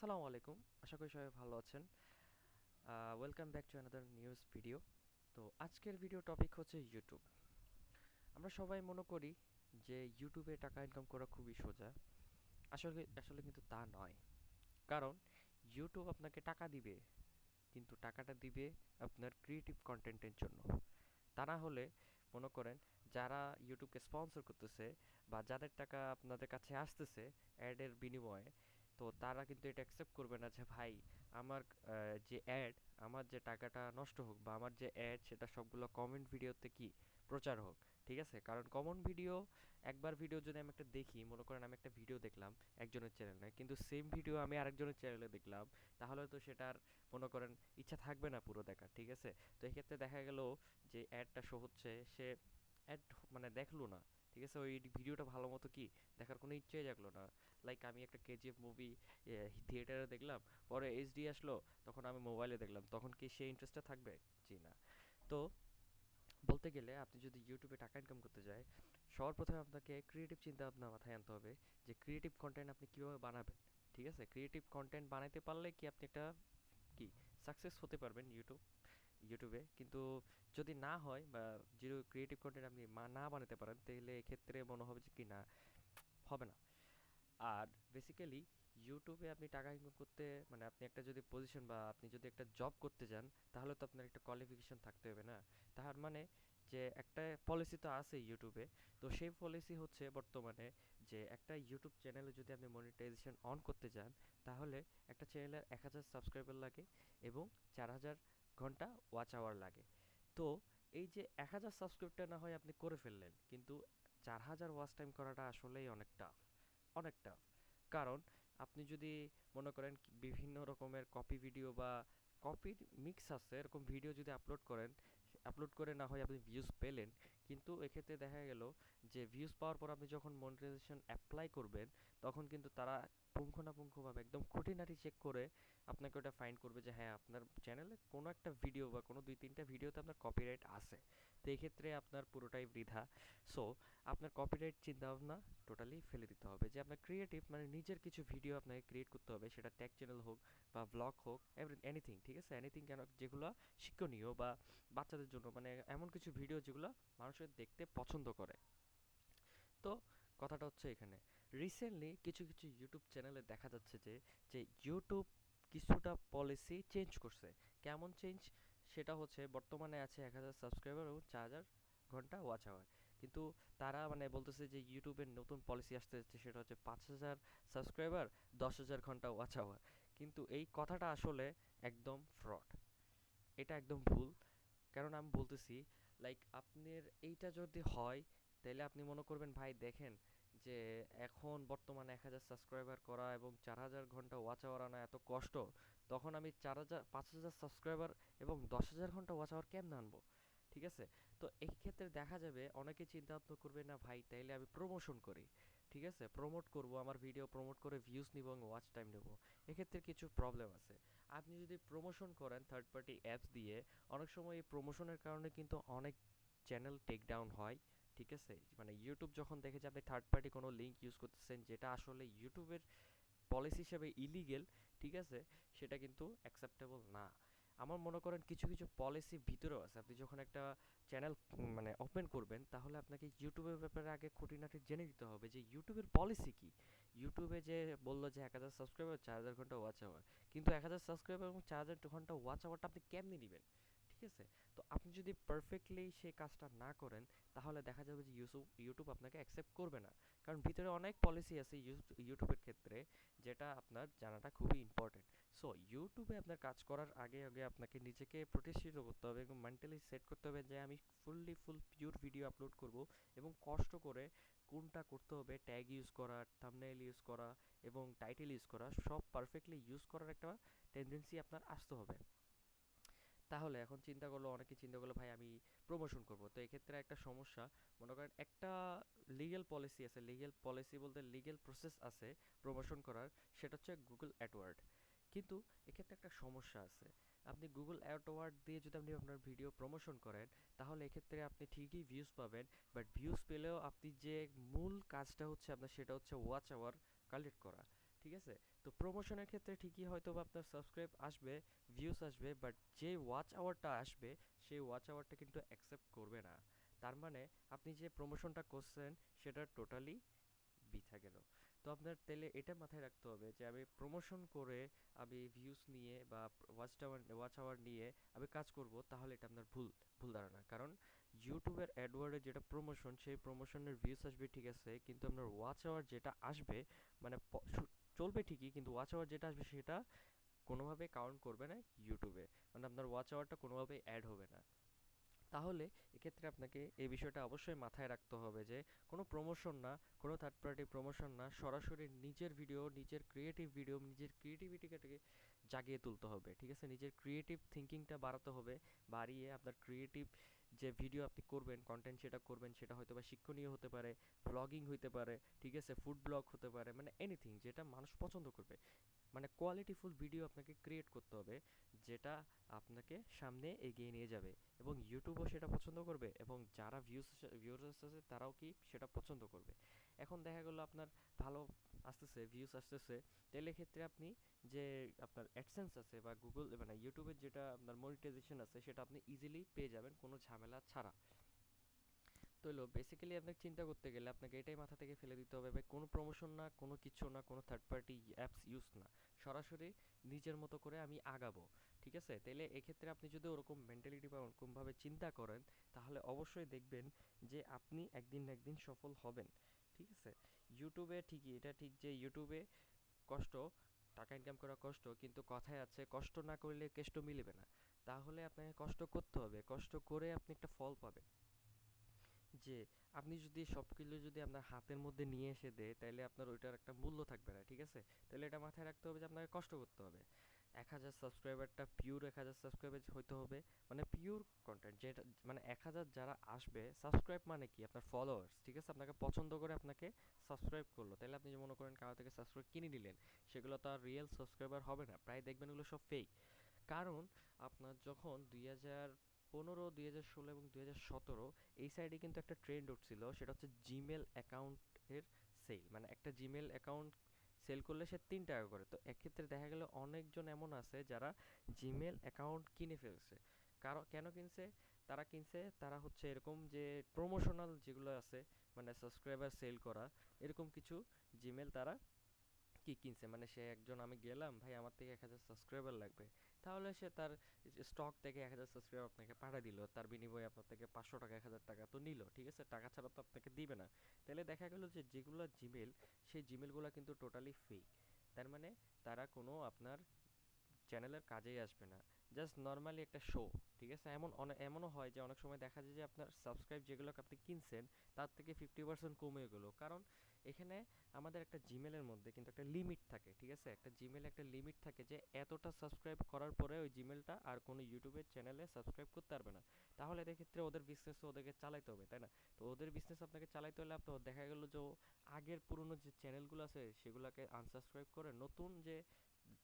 আসসালামু আলাইকুম। আশা করি সবাই ভালো আছেন। Welcome back to another news video. তো আজকের ভিডিও টপিক হচ্ছে ইউটিউব। আমরা সবাই মনে করি যে ইউটিউবে টাকা ইনকাম করা খুবই সোজা। আসলে আসলে কিন্তু তা নয়। কারণ ইউটিউব আপনাকে টাকা দিবে, কিন্তু টাকাটা দিবে আপনার ক্রিয়েটিভ কন্টেন্টের জন্য। তা না হলে মনে করেন যারা ইউটিউবকে স্পন্সর করতেছে বা যাদের টাকা আপনাদের কাছে আসতেছে অ্যাডের বিনিময়ে, তো তারা কিন্তু এটা অ্যাকসেপ্ট করবে না যে ভাই আমার যে অ্যাড, আমার যে টাকাটা নষ্ট হোক বা আমার যে অ্যাড সেটা সবগুলো কমেন্ট ভিডিওতে কি প্রচার হোক। ঠিক আছে, কারণ কমন ভিডিও, একবার ভিডিও যদি আমি একটা দেখি, মনে করেন আমি একটা ভিডিও দেখলাম একজনের চ্যানেলে, কিন্তু সেম ভিডিও আমি আরেকজনের চ্যানেলে দেখলাম, তাহলে তো সেটার মনে করেন ইচ্ছা থাকবে না পুরো দেখার। ঠিক আছে, তো এক্ষেত্রে দেখা গেল যে অ্যাডটা শো হচ্ছে, সে অ্যাড মানে দেখলো না। ঠিক আছে, ওই ভিডিওটা ভালো মতো কি দেখার কোনো ইচ্ছাই জাগলো না। লাইক আমি একটা কেজিএফ মুভি থিয়েটারে দেখলাম, পরে এইচডি আসলো, তখন আমি মোবাইলে দেখলাম, তখন কি সেই ইন্টারেস্টটা থাকবে? জি না। তো বলতে গেলে আপনি যদি ইউটিউবে টাকা ইনকাম করতে যায়, সবার প্রথমে আপনাকে ক্রিয়েটিভ চিন্তা ভাবনা মাথায় আনতে হবে যে ক্রিয়েটিভ কন্টেন্ট আপনি কীভাবে বানাবেন। ঠিক আছে, ক্রিয়েটিভ কন্টেন্ট বানাইতে পারলে কি আপনি একটা কি সাকসেস হতে পারবেন ইউটিউবে। কিন্তু যদি না হয় বা জিরো ক্রিয়েটিভ কন্টেন্ট আপনি না বানাতে পারেন, তাহলে এক্ষেত্রে মনে হবে যে কি না, হবে না। আর বেসিক্যালি ইউটিউবে আপনি টাকা ইনকাম করতে, মানে আপনি একটা যদি পজিশন বা আপনি যদি একটা জব করতে যান, তাহলে তো আপনার একটা কোয়ালিফিকেশন থাকতে হবে না? তার মানে যে একটা পলিসি তো আছে ইউটিউবে। তো সেই পলিসি হচ্ছে বর্তমানে যে একটা ইউটিউব চ্যানেলে যদি আপনি মনিটাইজেশন অন করতে যান, তাহলে একটা চ্যানেলের 1000 সাবস্ক্রাইবার লাগে এবং 4000 ঘন্টা ওয়াচ আওয়ার লাগে। তো এই যে 1000 সাবস্ক্রাইবটা না হয় আপনি করে ফেললেন, কিন্তু 4000 ওয়াচ টাইম করাটা আসলেই অনেক টাফ, অনেক টাফ। কারণ আপনি যদি মনে করেন বিভিন্ন রকমের কপি ভিডিও বা কপির মিক্স আছে এরকম ভিডিও যদি আপলোড করেন, আপলোড করে না হয় আপনি ভিউজ পেলেন, কিন্তু এক্ষেত্রে দেখা গেল যে ভিউজ পাওয়ার পর আপনি যখন মনিটাইজেশন অ্যাপ্লাই করবেন, তখন কিন্তু তারা পুঙ্খানুপুঙ্খভাবে একদম খুঁটিনাটি চেক করে আপনাকে ওটা ফাইন্ড করবে যে হ্যাঁ, আপনার চ্যানেলে কোনো একটা ভিডিও বা কোনো 2-3টা ভিডিওতে আপনার কপিরাইট আছে। তো এক্ষেত্রে আপনার পুরোটাই বৃথা। সো আপনার কপিরাইট চিন্তাভাবনা টোটালি ফেলে দিতে হবে, যে আপনার ক্রিয়েটিভ মানে নিজের কিছু ভিডিও আপনাকে ক্রিয়েট করতে হবে, সেটা টেক চ্যানেল হোক বা ব্লগ হোক, এনিথিং। ঠিক আছে, এনিথিং, কেন যেগুলো শিক্ষণীয় বা বাচ্চাদের জন্য, মানে এমন কিছু ভিডিও যেগুলো মানুষের দেখতে পছন্দ করে। তো কথাটা হচ্ছে এখানে, রিসেন্টলি কিছু কিছু ইউটিউব চ্যানেলে দেখা যাচ্ছে যে যে ইউটিউব কিছুটা পলিসি চেঞ্জ করছে। কেমন চেঞ্জ? সেটা হচ্ছে বর্তমানে আছে 1000 সাবস্ক্রাইবার এবং 4000 ঘন্টা ওয়াচ আওয়ার, কিন্তু তারা মানে বলতেছে যে ইউটিউবের নতুন পলিসি আসতে যাচ্ছে, সেটা হচ্ছে 5000 সাবস্ক্রাইবার, 10,000 ঘন্টা ওয়াচ আওয়ার। কিন্তু এই কথাটা আসলে একদম ফ্রড, এটা একদম ভুল। কারণ আমি বলতেছি, লাইক আপনার এইটা যদি হয়, তাহলে আপনি মনে করবেন ভাই দেখেন যে এখন বর্তমানে 1000 সাবস্ক্রাইবার করা এবং 4000 ঘন্টা ওয়াচ আওয়ার আনা এত কষ্ট, তখন আমি 4000 5000 সাবস্ক্রাইবার এবং 10,000 ঘন্টা ওয়াচ আওয়ার কেমনে আনবো? ঠিক আছে, তো এই ক্ষেত্রে দেখা যাবে অনেকে চিন্তা ভাবনা করবে না ভাই তাইলে আমি প্রমোশন করি। ঠিক আছে, প্রমোট করব, আমার ভিডিও প্রমোট করে ভিউজ নিব এবং ওয়াচ টাইম নেব। এক্ষেত্রে কিছু প্রবলেম আছে। আপনি যদি প্রমোশন করেন থার্ড পার্টি অ্যাপস দিয়ে, অনেক সময় এই প্রমোশনের কারণে কিন্তু অনেক চ্যানেল টেক ডাউন হয়। ঠিক আছে, মানে ইউটিউব যখন দেখে যে আপনি থার্ড পার্টি কোনো লিঙ্ক ইউজ করতেছেন যেটা আসলে ইউটিউবের পলিসি হিসেবে ইলিগেল, ঠিক আছে, সেটা কিন্তু অ্যাকসেপ্টেবল না। আমার মনে করেন কিছু কিছু পলিসি ভিতরেও আছে। আপনি যখন একটা চ্যানেল মানে ওপেন করবেন, তাহলে আপনাকে ইউটিউবের ব্যাপারে আগে খুঁটিনাটি জেনে দিতে হবে যে ইউটিউবের পলিসি কি। ইউটিউবে যে বললো যে 1000 সাবস্ক্রাইবার 4000 ঘন্টা ওয়াচ আওয়ার, কিন্তু 1000 সাবস্ক্রাইবার এবং 4000 ঘন্টা ওয়াচ আওয়ারটা আপনি কেমনি নেবেন? ঠিক আছে, তো আপনি যদি পারফেক্টলি সেই কাজটা না করেন, তাহলে দেখা যাবে যে ইউটিউব আপনাকে অ্যাকসেপ্ট করবে না। কারণ ভিতরে অনেক পলিসি আছে ইউটিউবের ক্ষেত্রে, যেটা আপনার জানাটা খুবই ইম্পর্টেন্ট। সো ইউটিউবে আপনার কাজ করার আগে আগে আপনাকে নিজেকে প্রতিষ্ঠিত করতে হবে এবং মেন্টালি সেট করতে হবে যে আমি ফুল পিওর ভিডিও আপলোড করব, এবং কষ্ট করে কোনটা করতে হবে, ট্যাগ ইউজ করা, থাম্বনেইল ইউজ করা এবং টাইটেল ইউজ করা, সব পারফেক্টলি ইউজ করার একটা টেন্ডেন্সি আপনার আসতে হবে। তাহলে এখন চিন্তা করলো, অনেকে চিন্তা করলো ভাই আমি প্রমোশন করব, তো এক্ষেত্রে একটা সমস্যা। মনে করেন একটা লিগ্যাল পলিসি আছে, লিগ্যাল পলিসি বলতে লিগ্যাল প্রসেস আছে প্রমোশন করার, সেটা হচ্ছে গুগল অ্যাডওয়ার্ড। কিন্তু এক্ষেত্রে একটা সমস্যা আছে। আপনি গুগল অ্যাডওয়ার্ড দিয়ে যদি আপনি আপনার ভিডিও প্রমোশন করেন, তাহলে এক্ষেত্রে আপনি ঠিকই ভিউজ পাবেন, বাট ভিউজ পেলেও আপনি যে মূল কাজটা হচ্ছে আপনার, সেটা হচ্ছে ওয়াচ আওয়ার কালেক্ট করা। ঠিক আছে? তো প্রমোশনের ক্ষেত্রে ঠিকই হয়তোবা আপনার সাবস্ক্রাইব আসবে, ভিউজ আসবে, বাট যে ওয়াচ আওয়ারটা আসবে সেই ওয়াচ আওয়ারটা কিন্তু অ্যাকসেপ্ট করবে না। তার মানে আপনি যে প্রমোশনটা করছেন সেটা টোটালি বৃথা গেল। তো আপনার তাহলে এটা মাথায় রাখতে হবে যে আমি প্রমোশন করে আমি ভিউজ নিয়ে বা ওয়াচ আওয়ার নিয়ে আমি কাজ করব, তাহলে এটা আপনার ভুল ভুল ধারণা। কারণ ইউটিউবের অ্যাডওয়ার্ডে যেটা প্রমোশন, সেই প্রমোশনের ভিউজ আসবে ঠিক আছে, কিন্তু আপনার ওয়াচ আওয়ার যেটা আসবে মানে চলবে ঠিকই, কিন্তু ওয়াচ আওয়ার যেটা আসবে সেটা কোনোভাবে কাউন্ট করবে না ইউটিউবে, মানে আপনার ওয়াচ আওয়ারটা কোনোভাবেই অ্যাড হবে না। তাহলে এক্ষেত্রে আপনাকে এই বিষয়টা অবশ্যই মাথায় রাখতে হবে যে কোনো প্রমোশন না, কোনো থার্ড পার্টি প্রমোশন না, সরাসরি নিজের ভিডিও, নিজের ক্রিয়েটিভ ভিডিও, নিজের ক্রিয়েটিভিটিকে জাগিয়ে তুলতে হবে, ঠিক আছে? নিজের ক্রিয়েটিভ থিঙ্কিংটা বাড়াতে হবে, বাড়িয়ে আপনার ক্রিয়েটিভ যে ভিডিও আপনি করবেন, কন্টেন্ট সেটা করবেন, সেটা হয়তো বা শিক্ষণীয় হতে পারে, ভ্লগিং হতে পারে, ঠিক আছে, ফুড ব্লগ হতে পারে, মানে এনিথিং যেটা মানুষ পছন্দ করবে। মানে কোয়ালিটিফুল ভিডিও আপনাকে ক্রিয়েট করতে হবে, যেটা আপনাকে সামনে এগিয়ে নিয়ে যাবে, এবং ইউটিউবও সেটা পছন্দ করবে, এবং যারা ভিউয়ার্স আছে তারাও কি সেটা পছন্দ করবে। এখন দেখা গেলো আপনার ভালো আসতেছে, ভিউজ আসতেছে, তাহলে ক্ষেত্রে আপনি যে আপনার অ্যাডসেন্স আছে বা গুগল মানে ইউটিউবের যেটা আপনার মনিটাইজেশন আছে সেটা আপনি ইজিলি পেয়ে যাবেন কোনো ঝামেলা ছাড়া। তো হলো বেসিক্যালি আপনাকে চিন্তা করতে গেলে আপনাকে এটাই মাথা থেকে ফেলে দিতে হবে ভাই, কোনো প্রমোশন না, কোনো কিছু না, কোনো থার্ড পার্টি অ্যাপস ইউজ না, সরাসরি নিজের মতো করে আমি আগাবো। ঠিক আছে? তাহলে এক্ষেত্রে আপনি যদি ওরকম মেন্টালিটি বা ওরকমভাবে চিন্তা করেন, তাহলে অবশ্যই দেখবেন যে আপনি একদিন না একদিন সফল হবেন। ঠিক আছে? ইউটিউবে ঠিকই এটা ঠিক যে ইউটিউবে কষ্ট, টাকা ইনকাম করা কষ্ট, কিন্তু কথায় আছে কষ্ট না করলে কেষ্ট মিলবে না। তাহলে আপনাকে কষ্ট করতে হবে, কষ্ট করে আপনি একটা ফল পাবেন। যে আপনি যদি সবগুলো যদি আপনার হাতের মধ্যে নিয়ে এসে দেয়, তাইলে আপনার ওইটার একটা মূল্য থাকবে না, ঠিক আছে? তাহলে এটা মাথায় রাখতে হবে যে আপনাকে কষ্ট করতে হবে। ১,০০০ সাবস্ক্রাইবারটা পিওর ১,০০০ সাবস্ক্রাইবার হইতে হবে, মানে পিওর কন্টেন্ট যেটা, মানে ১,০০০ যারা আসবে, সাবস্ক্রাইব মানে কি আপনার ফলোয়ার্স, ঠিক আছে? আপনাকে পছন্দ করে আপনাকে সাবস্ক্রাইব করলো, তাহলে আপনি যে মনে করেন কারো থেকে সাবস্ক্রাইব কিনে নিলেন, সেগুলো তো আর রিয়েল সাবস্ক্রাইবার হবে না, প্রায় দেখবেন এগুলো সব ফেক। কারণ আপনার যখন ২০১৫, ২০১৬ এবং ২০১৭ এই সাইডে কিন্তু একটা ট্রেন্ড উঠছিল, সেটা হচ্ছে জিমেল অ্যাকাউন্টের সেল, মানে একটা জিমেল অ্যাকাউন্ট সেল করলে সে ৩ টাকা করে। তো এক্ষেত্রে দেখা গেল অনেকজন এমন আছে যারা জিমেল অ্যাকাউন্ট কিনে ফেলছে। কেন কিনছে? তারা হচ্ছে এরকম যে প্রমোশনাল যেগুলো আছে, মানে সাবস্ক্রাইবার সেল করা, এরকম কিছু জিমেল তারা কি কিনছে, মানে সে একজন, আমি গেলাম ভাই আমার থেকে ১,০০০ সাবস্ক্রাইবার লাগবে, তাহলে সে তার স্টক থেকে ১,০০০ সাবস্ক্রাইবার আপনাকে পাঠিয়ে দিল, তার বিনিময়ে আপনার থেকে ৫০০ টাকা ১,০০০ টাকা তো নিল, ঠিক আছে? টাকা ছাড়া তো আপনাকে দিবে না। তাহলে দেখা গেল যে যেগুলো জিমেল, সেই জিমেলগুলো কিন্তু টোটালি ফেক। তার মানে তারা কোনো আপনার চ্যানেলের কাজেই আসবে না, জাস্ট নর্মালি একটা শো। ঠিক আছে? এমনও হয় যে অনেক সময় দেখা যায় যে আপনার সাবস্ক্রাইব যেগুলো আপনি কিনছেন তার থেকে 50% কমে গেলো, কারণ এখানে আমাদের একটা জিমেলের মধ্যে কিন্তু একটা লিমিট থাকে, ঠিক আছে? একটা জিমেলে একটা লিমিট থাকে যে এতটা সাবস্ক্রাইব করার পরে ওই জিমেলটা আর কোনো ইউটিউবের চ্যানেলে সাবস্ক্রাইব করতে পারবে না। তাহলে এক্ষেত্রে ওদের বিজনেস ওদেরকে চালাইতে হবে, তাই না? তো ওদের বিজনেস আপনাকে চালাইতে হলে আপনার দেখা গেলো যে আগের পুরনো যে চ্যানেলগুলো আছে সেগুলোকে আনসাবস্ক্রাইব করে নতুন যে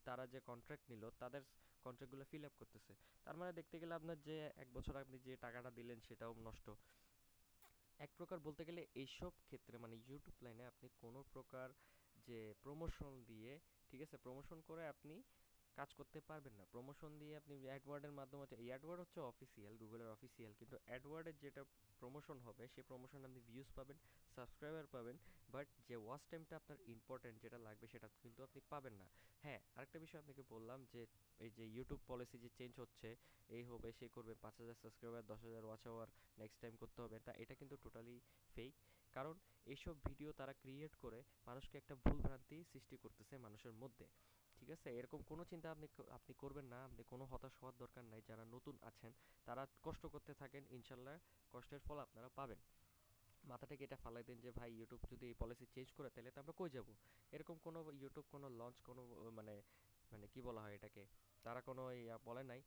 তারা যে কন্ট্রাক্ট নিল তাদের কন্ট্রাক্টগুলো ফিল আপ করতেছে। তার মানে দেখতে গেলে আপনার যে ১ বছর আপনি যে টাকাটা দিলেন সেটাও নষ্ট। এক প্রকার বলতে গেলে এইসব ক্ষেত্রে মানে ইউটিউব লাইনে আপনি কোনো প্রকার যে প্রমোশন দিয়ে, ঠিক আছে, প্রমোশন করে আপনি কাজ করতে পারবেন না। প্রমোশন দিয়ে আপনি অ্যাডওয়ার্ডের মাধ্যমে হচ্ছে, অ্যাডওয়ার্ড হচ্ছে অফিসিয়াল, গুগলের অফিসিয়াল, কিন্তু অ্যাডওয়ার্ডের যেটা প্রমোশন হবে সেই প্রমোশন আপনি ভিউজ পাবেন, সাবস্ক্রাইবার পাবেন, বাট যে ওয়াচ টাইমটা আপনার ইম্পর্টেন্ট যেটা লাগবে সেটা কিন্তু আপনি পাবেন না। হ্যাঁ, আরেকটা বিষয় আপনাকে বললাম যে এই যে ইউটিউব পলিসি যে চেঞ্জ হচ্ছে, এই হবে সে করবে, ৫,০০০ subscriber ১০,০০০ watch hour next time করতে হবে, তা এটা কিন্তু টোটালি ফেক। কারণ এইসব ভিডিও তারা ক্রিয়েট করে মানুষকে একটা ভুল ভ্রান্তি সৃষ্টি করতেছে মানুষের মধ্যে। ঠিক আছে? এরকম কোনো চিন্তা আপনি করবেন না, আপনি কোনো হতাশ হওয়ার দরকার নাই। যারা নতুন আছেন তারা কষ্ট করতে থাকেন, ইনশাল্লাহ কষ্টের ফল আপনারা পাবেন। মাথা থেকে এটা ফালাই দেন যে ভাই ইউটিউব যদি এই পলিসি চেঞ্জ করে তাহলে তো আমরা কই যাব? এরকম কোনো ইউটিউব কোনো লঞ্চ কোনো মানে মানে কি বলা হয় এটাকে, তারা কোনো বলে নাই,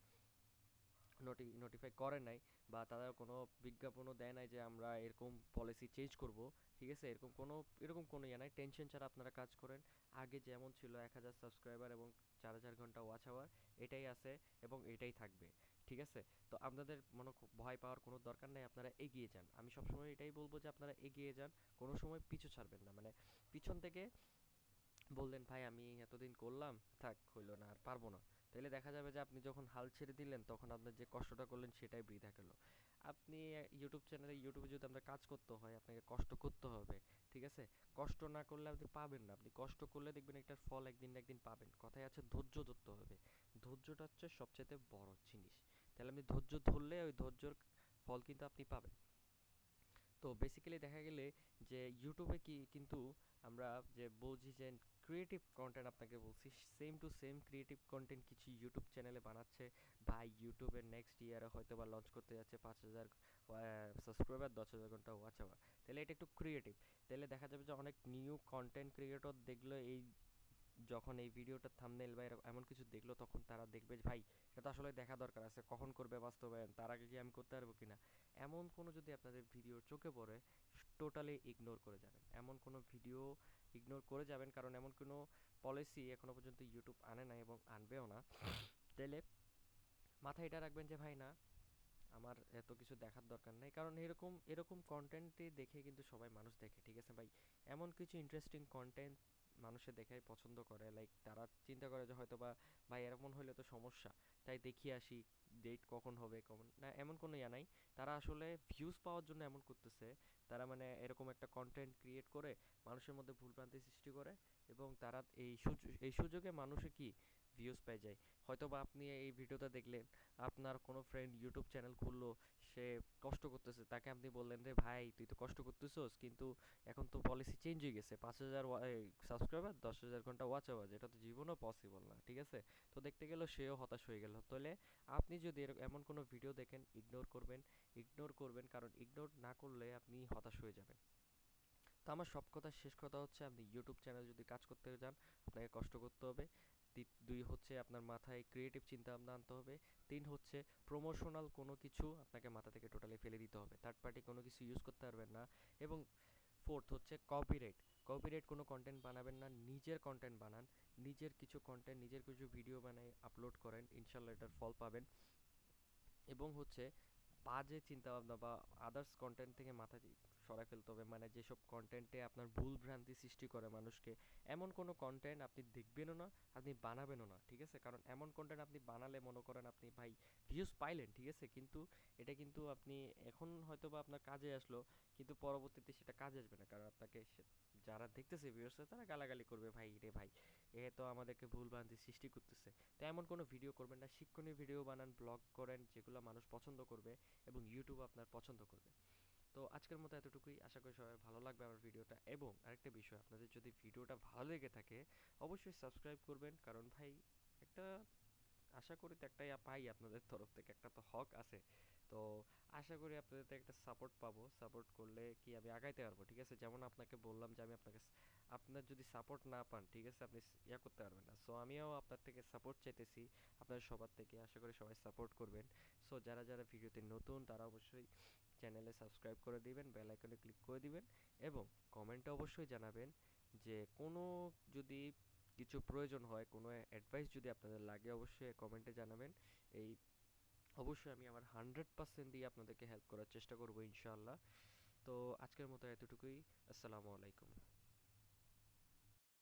নোটিফাই করে নাই, বা তারা কোনো বিজ্ঞাপনও দেয় নাই যে আমরা এরকম পলিসি চেঞ্জ করব। ঠিক আছে? এরকম কোনো নাই, টেনশন ছাড়া আপনারা কাজ করেন। আগে যেমন ছিল ১,০০০ সাবস্ক্রাইবার এবং ৪,০০০ ঘন্টা ওয়াচ আওয়ার, এটাই আছে এবং এটাই থাকবে। ঠিক আছে? তো আপনাদের ভয় পাওয়ার কোনো দরকার নেই, আপনারা এগিয়ে যান। আমি সবসময় এটাই বলবো যে আপনারা এগিয়ে যান, কোনো সময় পিছু ছাড়বেন না, মানে পিছন থেকে বললেন ভাই আমি এতদিন করলাম, থাক হইলো না আর পারবো না, তাহলে দেখা যাবে যে আপনি যখন হাল ছেড়ে দিলেন তখন আপনার যে কষ্টটা করলেন সেটাই বৃথা গেল। আপনি ইউটিউবে যদি আপনার কাজ করতে হয় আপনাকে কষ্ট করতে হবে, ঠিক আছে? কষ্ট না করলে আপনি পাবেন না, আপনি কষ্ট করলে দেখবেন এটার ফল একদিন না একদিন পাবেন। কথায় আছে ধৈর্য ধরতে হবে, ধৈর্যটা হচ্ছে সবচেয়ে বড় জিনিস। তাহলে আপনি ধৈর্য ধরলে ওই ধৈর্যর ফল কিন্তু আপনি পাবেন। তো বেসিক্যালি দেখা গেলে যে ইউটিউবে কিন্তু আমরা যে বলছি যে ক্রিয়েটিভ কন্টেন্ট, আপনাকে বলছি same to same creative content কিছু ইউটিউব চ্যানেলে বানাচ্ছে। ভাই ইউটিউবের নেক্সট ইয়ারে হয়তো বা লঞ্চ করতে যাচ্ছে 5,000 সাবস্ক্রাইবার, 10,000 ঘন্টা ওয়াচ আওয়ার। তাহলে এটা একটু ক্রিয়েটিভ। তাহলে দেখা যাবে যে অনেক নিউ কন্টেন্ট ক্রিয়েটর দেখলো এই, যখন এই ভিডিওটার থাম্বনেল বা এমন কিছু দেখলো তখন তারা দেখবে যে ভাই এটা তো আসলে দেখা দরকার আছে, কখন করবে বাস্তবায়ন, তার আগে কি আমি করতে পারবো কিনা। এমন কোনো যদি আপনাদের ভিডিও চোখে পড়ে টোটালি ইগনোর করে যাবেন, এমন কোনো ভিডিও ইগনোর করে যাবেন, কারণ এমন কোনো পলিসি এখনো পর্যন্ত ইউটিউব আনে নাই এবং আনবেও না। তাহলে মাথায় এটা রাখবেন যে ভাই না, আমার এত কিছু দেখার দরকার নেই, কারণ এরকম এরকম কন্টেন্টই দেখে কিন্তু সবাই মানুষ দেখে, ঠিক আছে ভাই? এমন কিছু ইন্টারেস্টিং কন্টেন্ট মানুষে দেখাই পছন্দ করে, লাইক তারা চিন্তা করে যে হয়তো বা ভাই এরকম হলে তো সমস্যা, তাই দেখিয়ে আসি ডেট কখন হবে কখন না, এমন কোনো ইয়া নাই। তারা আসলে ভিউজ পাওয়ার জন্য এমন করতেছে। তারা মানে এরকম একটা কন্টেন্ট ক্রিয়েট করে মানুষের মধ্যে ভুলভ্রান্তি সৃষ্টি করে, এবং তারা এই সুযোগে মানুষে কি ভিউজ পেয়ে যায়। হয়তো বা আপনি এই ভিডিওটা দেখলেন, আপনার কোনো ফ্রেন্ড ইউটিউব চ্যানেল খুললো, সে কষ্ট করতেছে, তাকে আপনি বললেন রে ভাই তুই তো কষ্ট করতেছস, কিন্তু এখন তো পলিসি চেঞ্জ হয়ে গেছে, 5,000 সাবস্ক্রাইবার, 10,000 ঘন্টা ওয়াচ আওয়ার, এটা তো জীবনও পসিবল না, ঠিক আছে? তো দেখতে গেলেও সেও হতাশ হয়ে গেল। তাহলে আপনি যদি এমন কোনো ভিডিও দেখেন ইগনোর করবেন, ইগনোর করবেন, কারণ ইগনোর না করলে আপনি হতাশ হয়ে যাবেন। তো আমার সব কথা শেষ কথা হচ্ছে, আপনি ইউটিউব চ্যানেল যদি কাজ করতে যান আপনাকে কষ্ট করতে হবে। দুই হচ্ছে আপনার মাথায় ক্রিয়েটিভ চিন্তা ভাবনা আনতে হবে। তিন হচ্ছে প্রমোশনাল কোনো কিছু আপনাকে মাথা থেকে টোটালি ফেলে দিতে হবে, থার্ড পার্টি কোনো কিছু ইউজ করতে পারবেন না। এবং ফোর্থ হচ্ছে কপিরাইট, কপিরাইট কোনো কন্টেন্ট বানাবেন না, নিজের কন্টেন্ট বানান, নিজের কিছু কন্টেন্ট, নিজের কিছু ভিডিও বানাই আপলোড করেন, ইনশাল্লাহ এটার ফল পাবেন। এবং হচ্ছে বাজে চিন্তাভাবনা বা আদার্স কন্টেন্ট থেকে মাথা সরায় ফেলতে হবে, মানে যেসব কন্টেন্টে আপনার ভুল ভ্রান্তি সৃষ্টি করে মানুষকে, এমন কোনো কন্টেন্ট আপনি দেখবেনও না, আপনি বানাবেনও না, ঠিক আছে? কারণ এমন কন্টেন্ট আপনি বানালে মনে করেন আপনি ভাই ভিউজ পাইলেন, ঠিক আছে, কিন্তু এটা কিন্তু আপনি এখন হয়তো বা আপনার কাজে আসলো, কিন্তু পরবর্তীতে সেটা কাজে আসবে না, কারণ আপনাকে যারা দেখতেছে ভিউয়ার্সরা তারা গালাগালি করবে, ভাই রে ভাই এ তো আমাদেরকে ভুল ভ্রান্তি সৃষ্টি করতেছে। তো এমন কোনো ভিডিও করবেন না, শিক্ষণীয় ভিডিও বানান, ব্লগ করেন যেগুলো মানুষ পছন্দ করবে এবং ইউটিউব আপনার পছন্দ করবে। তো আজকের মতো এতটুকুই, আশা করি সবাই ভালো লাগবে আমার ভিডিওটা। এবং আরেকটা বিষয়, আপনাদের যদি ভিডিওটা ভালো লেগে থাকে অবশ্যই সাবস্ক্রাইব করবেন, কারণ ভাই একটা আশা করি তো একটাই পাই আপনাদের তরফ থেকে, একটা তো হক আছে। তো আশা করি আপনাদের থেকে একটা সাপোর্ট পাবো, সাপোর্ট করলে কি আমি আগাইতে পারবো, ঠিক আছে? যেমন আপনাকে বললাম যে আমি আপনাকে আপনার যদি সাপোর্ট না পান, ঠিক আছে, আপনি ইয়া করতে পারবেন না। সো আমিও আপনার থেকে সাপোর্ট চাইতেছি, আপনাদের সবার থেকে। আশা করি সবাই সাপোর্ট করবেন। সো যারা যারা ভিডিওতে নতুন তারা অবশ্যই চ্যানেলে সাবস্ক্রাইব করে দিবেন, বেল আইকনে ক্লিক করে দিবেন, এবং কমেন্টে অবশ্যই জানাবেন যে কোনো যদি কিছু প্রয়োজন হয়, কোনো অ্যাডভাইস যদি আপনাদের লাগে অবশ্যই কমেন্টে জানাবেন। এই অবশ্যই আমি আমার 100% দিয়ে আপনাদেরকে হেল্প করার চেষ্টা করব ইনশাআল্লাহ। তো আজকের মতো এতটুকুই। আসসালামু আলাইকুম।